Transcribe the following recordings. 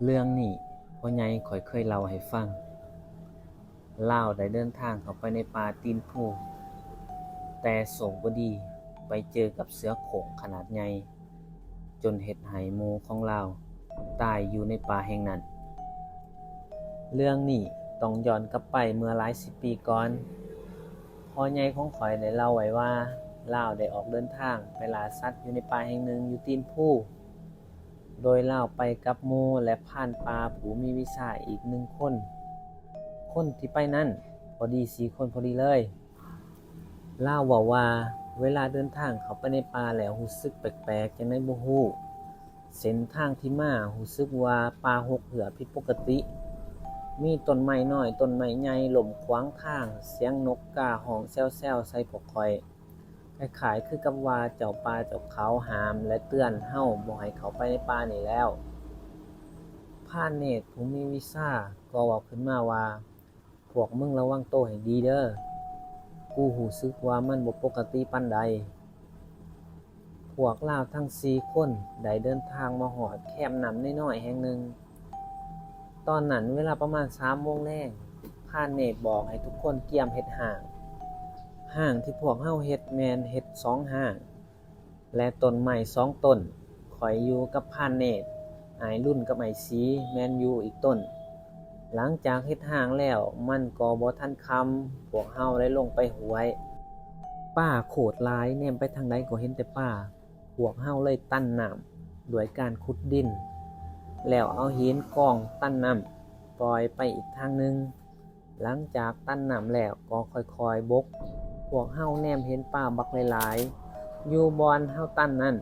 เรื่องนี้พ่อใหญ่ข้อยเคยเล่าให้ฟังลาวได้เดินทางเข้าไปในป่าตีนภูแต่โชคบ่ดีไปเจอกับเสือโคร่งขนาดใหญ่จนเฮ็ดให้หมู่ของลาวตายอยู่ในป่าแห่งนั้นเรื่องนี้ต้องย้อนกลับไปเมื่อหลายสิบปีก่อนพ่อใหญ่ของข้อยได้เล่าไว้ว่าลาวได้ออกเดินทางไปล่าสัตว์อยู่ในป่าแห่งหนึ่งอยู่ตีนภูโดยลาวไปกับหมู่และพรานป่าผู้มีวิชาอีก1คนที่ไปนั้นพอดี4คนพอดีเลยลาวเว้าว่าเวลาเดินทางเข้าไปในป่าแล้วรู้สึกแปลกๆจังได๋บ่รู้เส้นทางที่มารู้สึกว่าป่ารกรึผิดปกติมีต้นไม้น้อยต้นไม้ใหญ่ล้มขวางทางเสียงนกการ้องแซ่วๆใส่พวกข้อยคล้ายๆคือกับว่าเจ้าป่าเจ้าเขาห้ามและเตือนเฮาบ่ให้เข้าไปในป่านี้แล้วพรานเนตรผู้มีวิชาก็เว้าขึ้นมาว่าพวกมึงระวังโตวให้ดีเด้อกูรู้สึกว่ามันบ่ปกติปานใดพวกลาวทั้ง4คนได้เดินทางมาฮอดแคมป์น้ำน้อยๆแห่งหนึ่งตอนนั้นเวลาประมาณ3 โมงแลงพรานเนตรบอกให้ทุกคนเตรียมเฮ็ดห้างที่พวกเฮาเฮ็ดแม่นเฮ็ด2ห้างและต้นไม้2ต้นข้อยอยู่กับพรานเนตรอ้ายรุ่นกับอ้ายสีแม่นอยู่อีกต้นหลังจากเฮ็ดห้างแล้วมันก็บ่ทันค่ำพวกเฮาได้ลงไปห้วยป่าโคตรหลายแนมไปทางใดก็เห็นแต่ป่าพวกเฮาเลยตั้นน้ำด้วยการขุดดินแล้วเอาหินกองตั้นน้ำปล่อยไปอีกทางหนึ่งหลังจากตั้นน้ำแล้วก็ค่อยๆบกพวกเฮาแนมเห็นป่าบักหลายๆอยู่บอนเฮาตั้นนั้น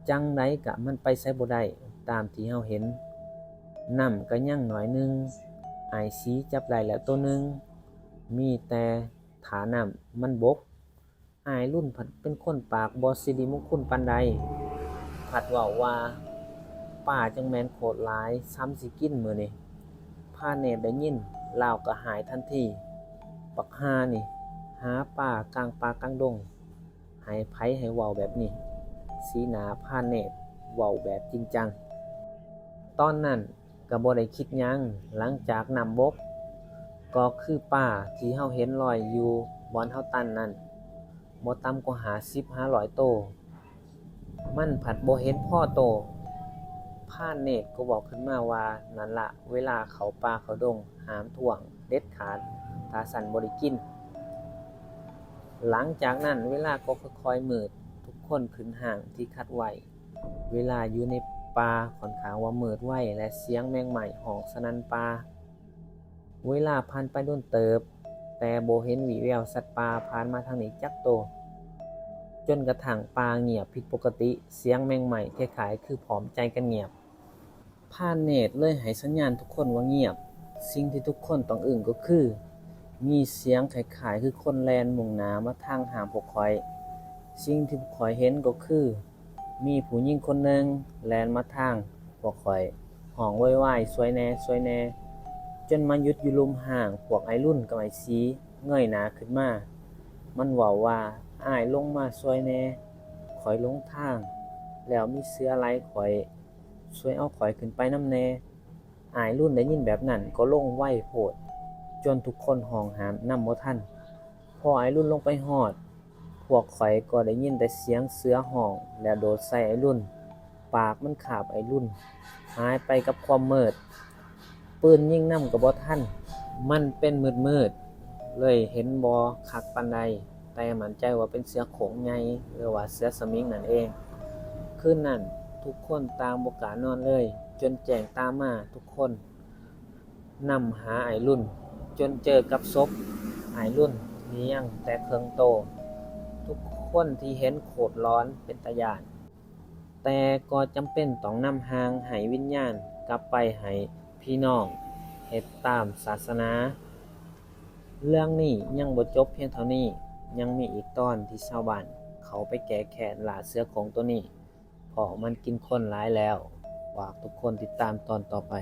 จังไดกะมันไปไสบ่ได้ตามที่เฮาเห็นน้ำก็ยังน้อยนึงอ้ายสีจับได้แล้วตัวนึงมีแต่ถาน้ำมันบกอ้ายรุ่นผัดเป็นคนปากบ่สิริมงคลปานใดผัดเว้าว่าป่าจังแม่นโคตรหลายซ้ำสิกินมื้อนี้พาเนตรได้ยินลาวก็หายทันทีบักห่านี่หาป่ากลางป่ากลางดงให้ไผให้เว้าแบบนี้สีหน้าพาเนตรเว้าแบบจริงจังตอนนั้นก็บ่ได้คิดหยังหลังจากน้ำบกก็คือป่าที่เฮาเห็นลอยอยู่บอนเฮาตั้นนั้นบ่ต่ำกว่า50-500 โตวมันผัดบ่เห็นพอโตพรานเนตรก็บอกขึ้นมาว่านั่นล่ะเวลาเข้าป่าเข้าดงห้ามท่วงเด็ดขาดถ้าสั่นบ่ได้กินหลังจากนั้นเวลาก็ค่อยๆมืดทุกคนขึ้นห้างที่คัดไว้เวลาอยู่ในป่าค่อนข้างว่ามืดไวและเสียงแมงไม้ฮ้องสนั่นป่าเวลาผ่านไปโดนเติบแต่บ่เห็นวี่แววสัตว์ป่าผ่านมาทางนี้จักโตวจนกระทั่งป่าเงียบผิดปกติเสียงแมงไม้คล้ายๆคือพร้อมใจกันเงียบพรานเนตรเลยให้สัญญาณทุกคนว่าเงียบสิ่งที่ทุกคนต้องอึ้งก็คือมีเสียงคล้ายๆคือคนแล่นมุ่งหน้ามาทางหาพวกข้อยสิ่งที่พวกข้อยเห็นก็คือมีผู้หญิงคนหนึ่งแล่นมาทางพวกข้อยร้องโวยวายช่วยแหน่ช่วยแหน่จนมาหยุดอยู่ลุมห้างพวกอ้ายรุ่นกับอ้ายสีเงยหน้าขึ้นมามันเว้าว่าอ้ายลงมาช่วยแหน่ข้อยหลงทางแล้วมีเสือไล่ข้อยช่วยเอาข้อยขึ้นไปนำแหน่อ้ายรุ่นได้ยินแบบนั้นก็ลงไวโพดจนทุกคนห้องหามนำบ่ทันพออ้ายรุ่นลงไปฮอดพวกข้อยก็ได้ยินแต่เสียงเสือร้องแล้วโดดใส่อ้ายรุ่นปากมันคาบอ้ายรุ่นหายไปกับความมืดปืนยิงนำก็บ่ทันมันเป็นมืดๆเลยเห็นบ่คักปานใดแต่มั่นใจว่าเป็นเสือโคร่งใหญ่หรือว่าเสือสมิงนั่นเองคืนนั้นทุกคนต่างบ่กล้านอนเลยจนแจ้งตามมาทุกคนนำหาอ้ายรุ่นจนเจอกับศพอ้ายรุ่นมียังแต่เครื่องโตทุกคนที่เห็นโคตรร้อนเป็นตาย้านแต่ก็จำเป็นต้องนำห่างให้วิญญาณกลับไปให้พี่น้องเฮ็ดตามศาสนาเรื่องนี้ยังบ่จบเพียงเท่านี้ยังมีอีกตอนที่ชาวบ้านเขาไปแก้แค้นล่าเสือโคร่งตัวนี้เพราะมันกินคนหลายแล้วฝากทุกคนติดตามตอนต่อไป